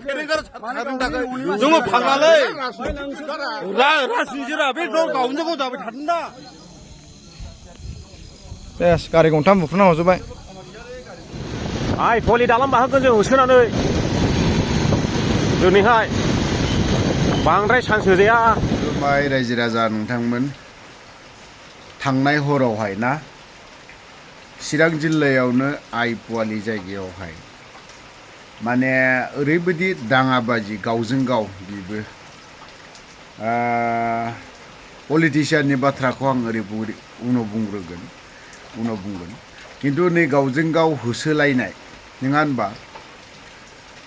फेरेंगार थादों थाखाय जोङो फांनानै राजनितिरा बे गावनो गाव जाबाय थादों दा सेस गारि गंथाम बुख्रुबना हरजोब्बाय आइ पलि दालां बाहागोन जों होसोनानै दिनैहाय बांद्राय सान्स होजाया खुलुमबाय रायजो राजा नोंथांमोन थांनाय हरावहाय ना चिरां जिल्लायावनो आइपुवालि जायगायावहाय माने ओरैबायदि दाङाबाजि गावजों गाव बिबो पलिटिशियाननि बाथ्राखौ आं ओरै उनाव बुंगोन खिन्थु नै गावजों गाव होसोलायनाय नङा होनबा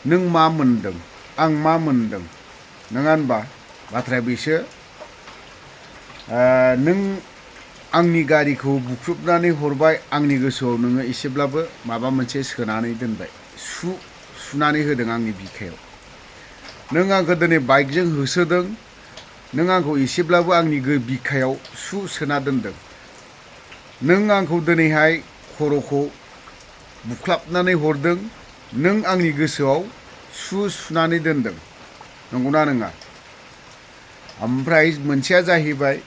नों मा मोनदों आं मा मोनदों नङा होनबा बाथ्राया बेसो नों आंनि गारिखौ बुख्रुबनानै हरबाय आंनि गोसोआव नोङो एसेब्लाबो माबा मोनसे सोनानै दोनबाय सुनानै होदों आंनि बिखायाव नों आंखौ दिनै बाइकजों होसोदों नों आंखौ एसेब्लाबो आंनि बिखायाव सोना दोनदों नों आंखौ दिनैहाय खर'खौ बुख्लाबनानै हरदों नों आंनि गोसोआव सुनानै दोनदों नंगौना नङा ओमफ्राय मोनसेया जाहैबाय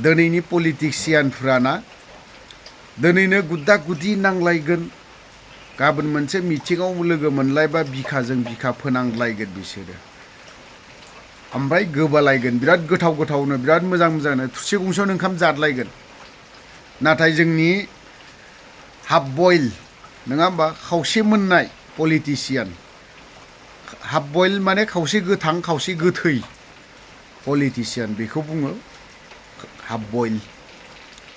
दिनैनि पलिटिशियानफ्राना दिनैनो गुद्दा गुदि नांलायगोन गाबोन मोनसे मिटिङाव लोगो मोनलायबा बिखाजों बिखा फोनांलायगोन बिसोरो ओमफ्राय गोबालायगोन बिराद गोथावनो बिराद मोजांनो थुरसि गंसेयावनो ओंखाम जादलायगोन नाथाय जोंनि हाफ बयल नङा होमबा खावसे मोननाय पलिटिशियान हाफ बयल माने खावसे गोथां खावसे गोथै पलिटिशियान बेखौ बुङो हाफ बयल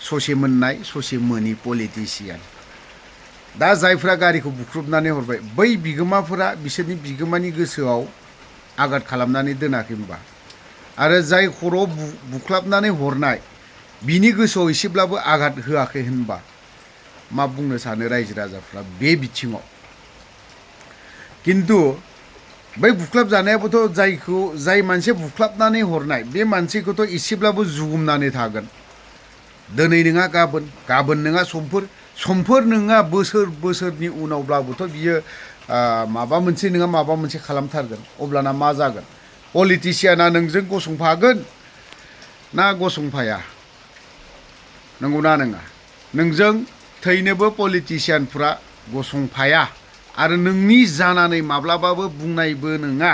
ससे मोननाय ससे मोनि पलिटिशियान दा जायफ्रा गारिखौ बुख्रुबनानै हरबाय बै बिगोमाफोरा बिसोरनि बिगोमानि गोसोआव आघात खालामनानै दोनाखै होनबा आरो जाय खर'आव बुख्लाबनानै हरनाय बिनि गोसोआव एसेब्लाबो आघात होआखै होनबा मा बुंनो सानो रायजो राजाफ्रा बे बिथिङाव खिन्थु बै बुख्लाब जानायाबोथ' जाय मानसि बुख्लाबनानै हरनाय बे मानसिखौथ' एसेब्लाबो जुगुमनानै थागोन दिनै नङा गाबोन नङा समफोर नङा बोसोरनि उनावब्लाबोथ' बियो माबा मोनसे नङा माबा मोनसे खालामथारगोन अब्लाना मा जागोन पलिटिशियाना नोंजों गसंफागोन ना गसंफाया नंगौना नङा नोंजों थैनोबो पलिटिशियानफ्रा गसंफाया आरो नोंनि जानानै माब्लाबाबो बुंनायबो नङा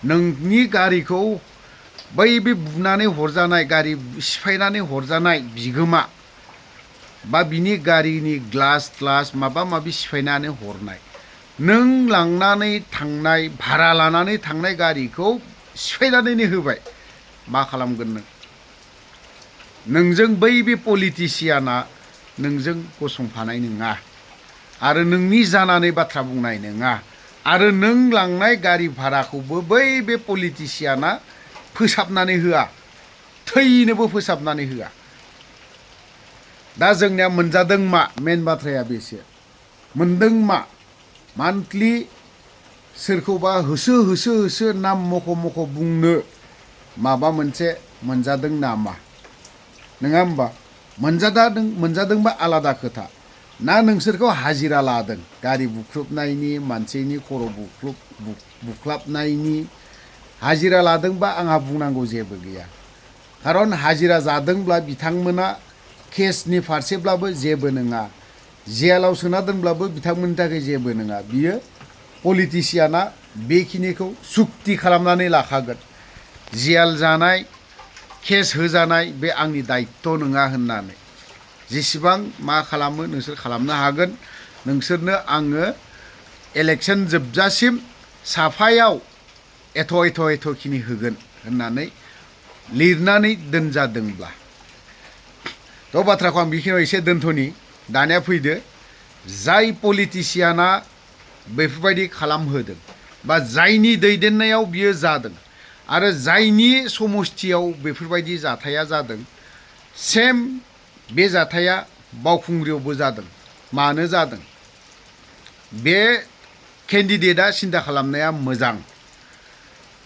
नोंनि गारिखौ बै बे बुनानै हरजानाय गारि सिफायनानै हरजानाय बिगोमा बा बिनि गारिनि ग्लास माबा माबि सिफायनानै हरनाय नों लांनानै थांनाय भारा लानानै थांनाय गारिखौ सिफायनानैनो होबाय मा खालामगोन नोंजों बै बे पलिटिशियाना नोंजों गसंफानाय नङा आरो नोंनि जानानै बाथ्रा बुंनाय नङा आरो नों लांनाय गारि भाराखौबो बै बे पलिटिशियाना फोसाबनानै होआ थैनोबो फोसाबनानै होआ दा जोंनिया मोनजादों मा मेन बाथ्राया बेसो मोनदों मा मान्थलि सोरखौबा होसो नाम मख' बुंनो माबा मोनसे मोनजादों नामा नङा होमबा मोनजादोंबा आलादा खोथा ना नोंसोरखौ हाजिरा लादों गारि बुख्रुबनायनि मानसिनि खर' बुख्लाबनायनि हाजिरा लादोंबा आंहा बुंनांगौ जेबो गैया खारन हाजिरा जादोंब्ला बिथांमोना केसनि फारसेब्लाबो जेबो नङा जेलाव सोना दोनब्लाबो बिथांमोननि थाखाय जेबो नङा बियो पलिटिशियाना बेखिनिखौ सुक्ति खालामनानै लाखागोन जेल जानाय केस होजानाय बे आंनि दायित्व नङा होननानै जेसेबां मा खालामो नोंसोर खालामनो हागोन नोंसोरनो आङो इलेक्सन जोबजासिम साफायाव एथ'खिनि होगोन होननानै लिरनानै दोनजादोंब्ला थ' बाथ्राखौ आं बेखिनियाव एसे दोनथ'नि दानिया फैदो जाय पलिटिशियाना बेफोरबायदि खालामहोदों बा जायनि दैदेननायाव बियो जादों आरो जायनि समस्थियाव बेफोरबायदि जाथाया जादों सेम बे जाथाया बावखुंग्रियावबो जादों मानो जादों बे केन्डिडेटआ सिन्था खालामनाया मोजां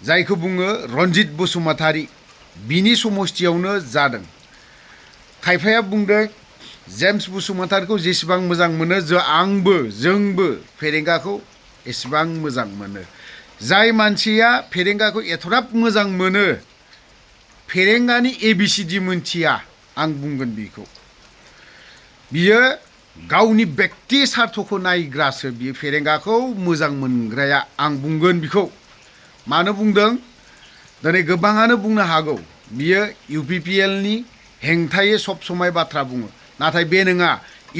जायखौ बुङो रन्जित बसुमतारी बिनि समस्थियावनो जादों खायफाया बुंदों जेम्स बसुमतारीखौ जेसेबां मोजां मोनो जोंबो फेरेंगाखौ एसेबां मोजां मोनो जाय मानसिया फेरेंगाखौ एथ'राब मोजां मोनो फेरेंगानि ABCD मोनथिया आं बुंगोन बेखौ बियो गावनि बेक्ति सार्थखौ नायग्रासो बियो फेरेंगाखौ मोजां मोनग्राया आं बुंगोन बिखौ मानो बुंदों दिनै गोबाङानो बुंनो हागौ बियो UPPL नि हेंथायै सब समाय बाथ्रा बुङो नाथाय बे नङा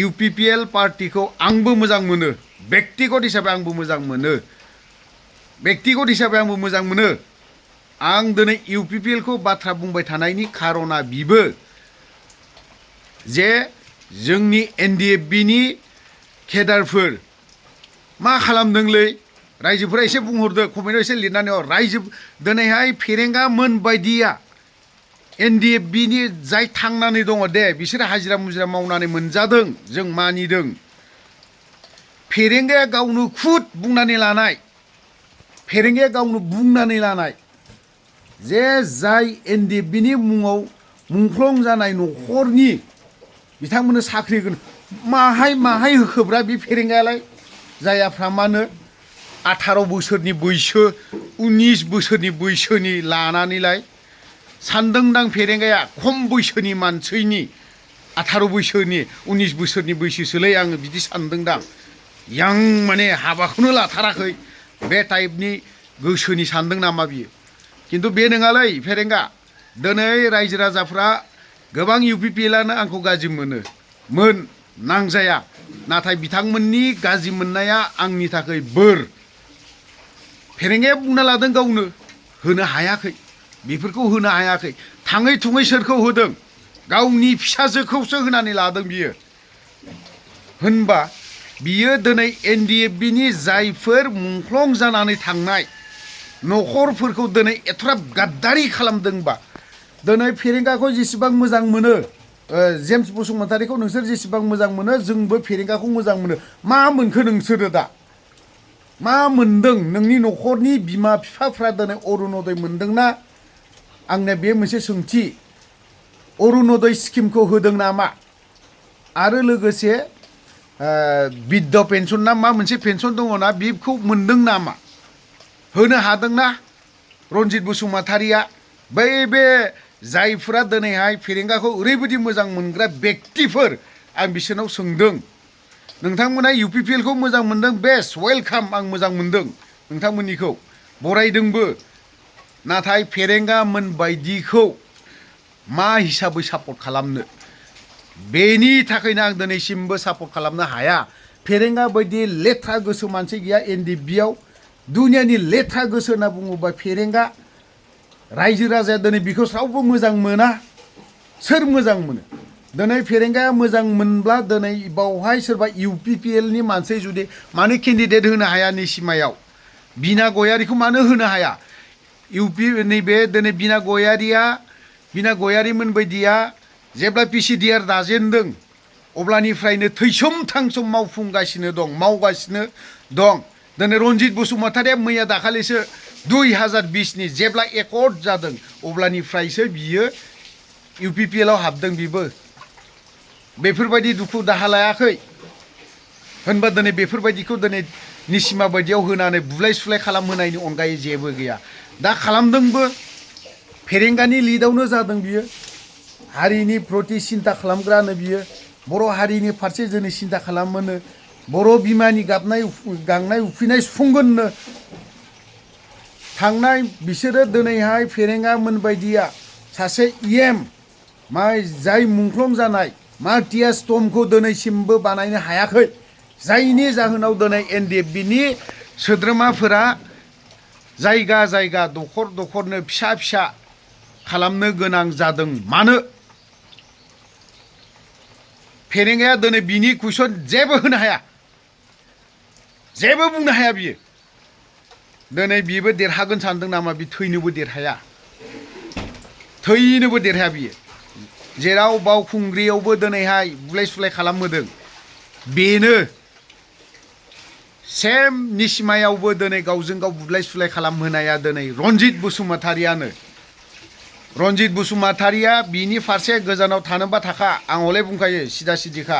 UPPL पार्टिखौ आंबो मोजां मोनो बेक्तिगत हिसाबै आंबो मोजां मोनो बेक्तिगत हिसाबै आंबो मोजां मोनो आं दिनै UPPL खौ बाथ्रा बुंबाय थानायनि खारना बिबो जे जोंनि NDFB नि केडारफोर मा खालामदोंलै रायजोफोरा एसे बुंहरदो कमेन्टआव एसे लिरनानै हर रायजो दिनैहाय फेरेंगा मोन बायदिया NDFB नि जाय थांनानै दङ दे बिसोरो हाजिरा मुजिरा मावनानै मोनजादों जों मानिदों फेरेंगाया गावनो खुद बुंनानै लानाय फेरेंगाया गावनो बुंनानै लानाय जे जाय NDFB नि मुङाव मुंख्लं जानाय न'खरनि बिथांमोननो साख्रि होगोन माहाय होखोब्रा बे फेरेंगायालाय जायाफ्रा मानो 18 बोसोरनि बैसो 19 बोसोरनि बैसोनि लानानैलाय सानदोंदां फेरेंगाया खम बैसोनि मानसिनि 18 बैसोनि 19 बोसोरनि बैसोसोलै आङो बिदि सानदोंदां यां माने हाबाखौनो लाथाराखै बे टाइपनि गोसोनि सानदों नामा बियो किन्तु बे नङालै फेरेंगा दिनै रायजो राजाफ्रा गोबां UPPLआनो आंखौ गाज्रि मोन नांजाया नाथाय बिथांमोननि गाज्रि मोननाया आंनि थाखाय बोर फेरेंगाया बुंना लादों गावनो होनो हायाखै बेफोरखौ होनो हायाखै थाङै थुङै सोरखौ होदों गावनि फिसाजोखौसो होनानै लादों बियो होनबा बियो दिनै NDFB नि जायफोर मुंख्लं जानानै थांनाय न'खरफोरखौ दिनै एथ'राब गाद्दारि खालामदोंबा दिनै फेरेंगाखौ जेसेबां मोजां मोनो जेम्स बसुमतारीखौ नोंसोर जेसेबां मोजां मोनो जोंबो फेरेंगाखौ मोजां मोनो मा मोनखो नोंसोरो दा मा मोनदों नोंनि न'खरनि बिमा बिफाफ्रा दिनै अरुणदय मोनदोंना आंना बे मोनसे सोंथि अरुणदय स्किमखौ होदों नामा आरो लोगोसे बिद्ध पेन्सन ना मा मोनसे पेन्सन दङना बेखौ मोनदों नामा होनो हादोंना रन्जित बसुमतारीया बे जायफोरा दिनैहाय फेरेंगाखौ ओरैबायदि मोजां मोनग्रा बेक्तिफोर आं बिसोरनाव सोंदों नोंथांमोना UPPL खौ मोजां मोनदों बेस्ट वेलकाम आं मोजां मोनदों नोंथांमोननिखौ बरायदोंबो नाथाय फेरेंगा मोन बायदिखौ मा हिसाबै सापर्ट खालामनो बेनि थाखायनो आं दिनैसिमबो सापर्ट खालामनो हाया फेरेंगा बायदि लेथ्रा गोसो मानसि गैया NDFBआव दुनियानि लेथ्रा गोसो होनना बुङोबा फेरेंगा रायजो राजाया दिनै बिखौ रावबो मोजां मोना सोर मोजां मोनो दिनै फेरेंगाया मोजां मोनब्ला दिनै बावहाय सोरबा UPPL नि मानसि जुदि मानो केन्डिडेट होनो हाया निसिमायाव बिना गयारिखौ मानो होनो हाया नैबे दिनै बिना गयारिमोन बायदिया जेब्ला PCDR दाजेनदों अब्लानिफ्रायनो थैसोम थांसोम मावफुंगासिनो दं मावगासिनो दं दिनै रन्जित बसुमतारीया मैया दाखालिसो 2020 नि जेब्ला एकर्ड जादों अब्लानिफ्रायसो बियो UPPLआव हाबदों बिबो बेफोरबायदि दुखु दाहा लायाखै होनबा दिनै बेफोरबायदिखौ दिनै निसिमा बायदियाव होनानै बुलाय सुलाय खालामहोनायनि अनगायै जेबो गैया दा खालामदोंबो फेरेंगानि लिडआवनो जादों बियो हारिनि प्रति सिन्ता खालामग्रानो बियो बर' हारिनि फारसे जोंनि सिन्ता खालामोनो बर' बिमानि गांनाय उखैनाय सुफुंगोननो थांनाय बिसोरो दिनैहाय फेरेंगा मोन बायदिया सासे EM मा जाय मुंख्लं जानाय मा टियास टमखौ दिनैसिमबो बानायनो हायाखै जायनि जाहोनाव दिनै NDFB नि सोद्रोमाफोरा जायगा जायगा दखरनो फिसा खालामनो गोनां जादों मानो फेरेंगाया दिनै बिनि कुइसन जेबो होनो हाया जेबो बुंनो हाया बियो दिनै बिबो देरहागोन सानदों नामा बि थैनोबो देरहाया बियो जेराव बावखुंग्रियावबो दिनैहाय बुलाय सुलाय खालामहोदों बेनो सेम निसिमायावबो दिनै गावजों गाव बुलाय सुलाय खालामहोनाया दिनै रन्जित बसुमतारीया बिनि फारसे गोजानाव थानोबा थाखा आं हले बुंखायो सिदा सिदिखा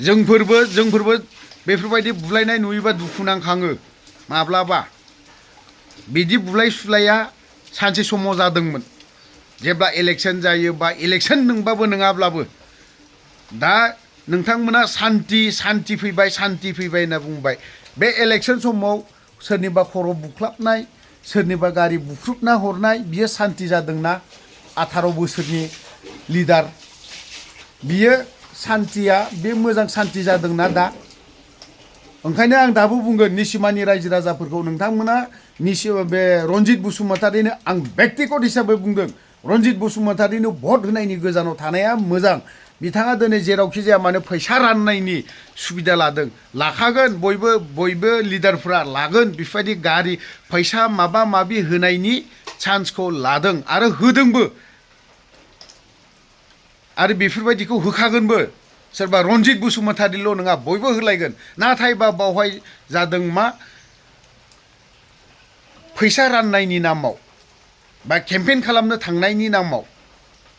जोंफोरबो बेफोरबायदि बुलायनाय नुयोबा दुखु नांखाङो माब्लाबा बिदि बुलाय सुलाया सानसे समाव जादोंमोन जेब्ला इलेक्शन जायो बा इलेक्शन नोंबाबो नङाब्लाबो दा नोंथांमोना सान्ति फैबाय होनना बुंबाय बे इलेक्शन समाव सोरनिबा खर' बुख्लाबनाय सोरनिबा गारि बुख्रुबना हरनाय बियो सान्ति जादोंना 18 बोसोरनि लिडार बियो सान्तिया बे मोजां सान्ति जादोंना दा ओंखायनो आं दाबो बुंगोन निसिमानि रायजो राजाफोरखौ नोंथांमोना बे रन्जित बसुमतारिनो आं व्यक्तिगत हिसाबै बुंदों रन्जित बसुमतारिनो भट होनायनि गोजानाव थानाया मोजां बिथाङा दिनै जेरावखि जाया मानो फैसा राननायनि सुबिदा लादों लाखागोन बयबो लिडारफ्रा लागोन बेफोरबायदि गारि फैसा माबा माबि होनायनि चान्सखौ लादों आरो होदोंबो आरो बेफोरबायदिखौ होखागोनबो सोरबा रन्जित बसुमतारिल' नङा बयबो होलायगोन नाथायबा बावहाय जादों मा फैसा राननायनि नामाव बा केम्पेइन खालामनो थांनायनि नामाव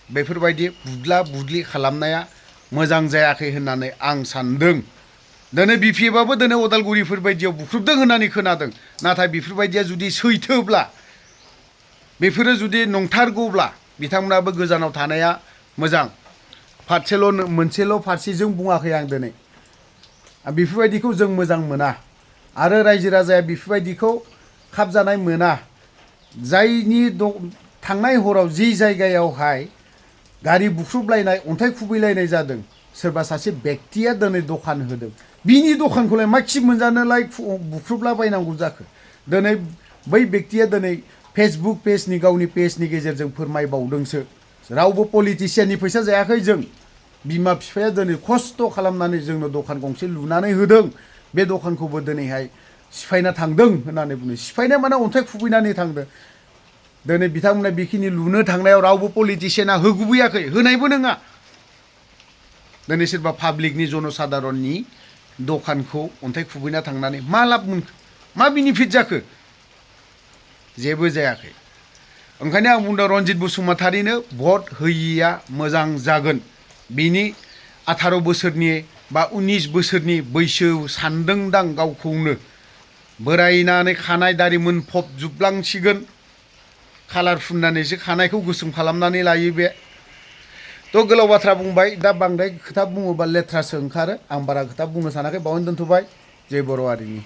बेफोरबायदि बुदला बुदलि खालामनाया मोजां जायाखै होननानै आं सानदों दिनै बिपिएफआबो दिनै अदालगुरिफोर बायदियाव बुख्रुबदों होननानै खोनादों नाथाय बेफोरबायदिया जुदि सैथोब्ला बेफोरो जुदि नंथारगौब्ला बिथांमोनाबो गोजानाव थानाया मोजां मोनसेल' फारसेजों बुङाखै आं दिनै बेफोरबायदिखौ जों मोजां मोना आरो रायजो राजाया बेफोरबायदिखौ खाबजानाय मोना जायनि थांनाय हराव जि जायगायावहाय गारि बुख्रुबलायनाय अन्थाइ खुबैलायनाय जादों सोरबा सासे बेक्तिया दिनै दखान होदों बिनि दखानखौलाय मा खि मोनजानोलाय बुख्रुबलाबायनांगौ जाखो दिनै बै बेक्तिया दिनै फेसबुक पेजनि गावनि पेजनि गेजेरजों फोरमायबावदोंसो रावबो पलिटिसियाननि फैसा जायाखै जों बिमा बिफाया दिनै खस्थ' खालामनानै जोंनो दखान गंसे लुनानै होदों बे दखानखौबो दिनैहाय सिफायना थांदों होननानै बुङो सिफायनाय माने अन्थाइ खुबैनानै थांदों दिनै बिथांमोना बेखिनि लुनो थांनायाव रावबो पलिटिसियाना होगुबैयाखै होनायबो नङा दिनै सोरबा पाब्लिकनि जनसाधारननि दखानखौ अन्थाइ खुबैना थांनानै मा लाब मोनखो मा बेनिफिट जाखो जेबो जायाखै ओंखायनो आं बुंदों रन्जित बसुमतारिनो भट होयिया मोजां जागोन बिनि 18 बोसोरनि बा 19 बोसोरनि बैसो सानदोंदां गावखौनो बोरायनानै खानाय दारि मोनफबजोबलांसिगोन कालार फुननानैसो खानायखौ गोसोम खालामनानै लायो बे थ' गोलाव बाथ्रा बुंबाय दा बांद्राय खोथा बुङोबा लेथ्रासो ओंखारो आं बारा खोथा बुंनो सानाखै बावनो दोनथ'बाय जय बर' हारिनि